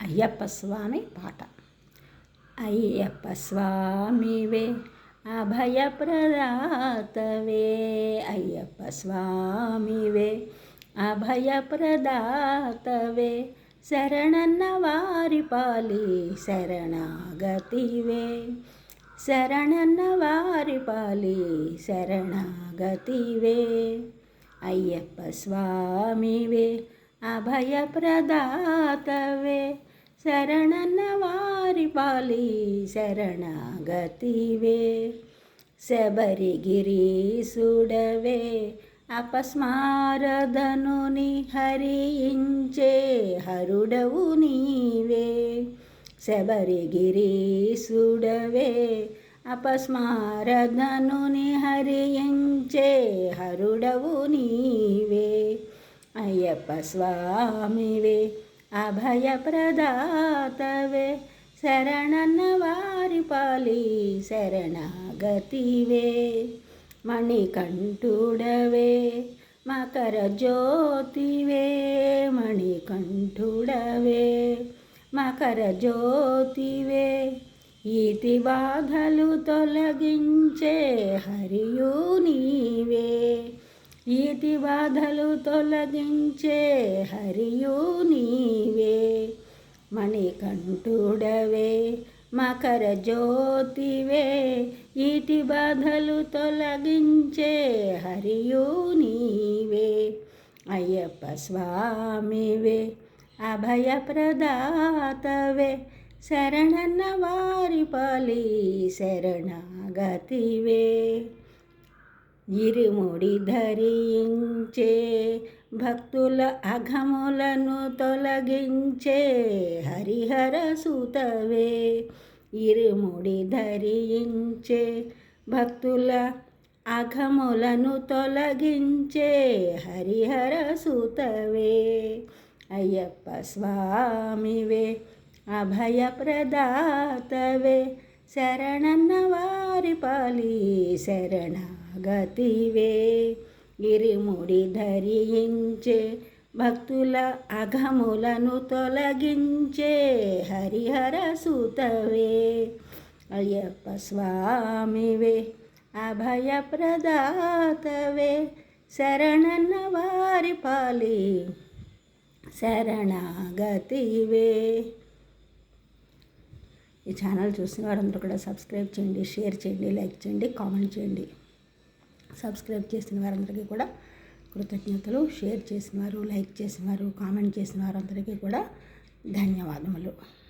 అయ్యప్ప స్వామి పాట. అయ్యప్ప స్వామివే అభయప్రదాతవే, అయ్యప్ప స్వామివే అభయప్రదాతవే, శరణన్న వారి పాలి శరణాగతివే, శరణన్న వారి పాలి శరణాగతివే. అయ్యప్ప స్వామివే అభయప్రదాతవే, శరణన్న వారి పాలి శరణాగతివే. శబరిగిరీసుడవే అపస్మారధనుని హరించే హరుడవు నీవే, శబరిగిరీసుడవే అపస్మారధనుని హరించే హరుడవు నీవే. అయ్యప్ప స్వామివే అభయప్రదాతవే, శరణన్న వారి పాలి శరణాగతివే. మణికంఠుడవే మకర జ్యోతివే, మణికంఠుడవే మకర జ్యోతివే, ఈతి బాధలు తొలగించే హరియు నీవే, ఈతి బాధలు తొలగించే హరియు నీవే. మణికంఠుడవే మకర జ్యోతివే, ఈతి బాధలు తొలగించే హరియు నీవే. అయ్యప్ప స్వామివే అభయప్రదాతవే, శరణన్న వారి పాలి శరణాగతివే. ఇరుముడి ధరించే భక్తుల అఘములను తొలగించే హరిహర సుతవే, ఇరుముడి ధరించే భక్తుల అఘములను తొలగించే హరిహర సుతవే. అయ్యప్ప స్వామివే అభయప్రదాతవే, శరణన్న వారి పాలి శరణాగతివే. ఇరుముడి ధరించే భక్తుల అఘములను తొలగించే హరిహర సుతవే. అయ్యప్ప స్వామివే అభయప్రదాతవే, శరణన్న వారి పాలి శరణాగతివే. ఈ ఛానల్ చూసిన వారందరూ కూడా సబ్స్క్రైబ్ చేయండి, షేర్ చేయండి, లైక్ చేయండి, కామెంట్ చేయండి. సబ్స్క్రైబ్ చేసిన వారందరికీ కూడా కృతజ్ఞతలు. షేర్ చేసిన వారు, లైక్ చేసిన వారు, కామెంట్ చేసిన వారందరికీ కూడా ధన్యవాదములు.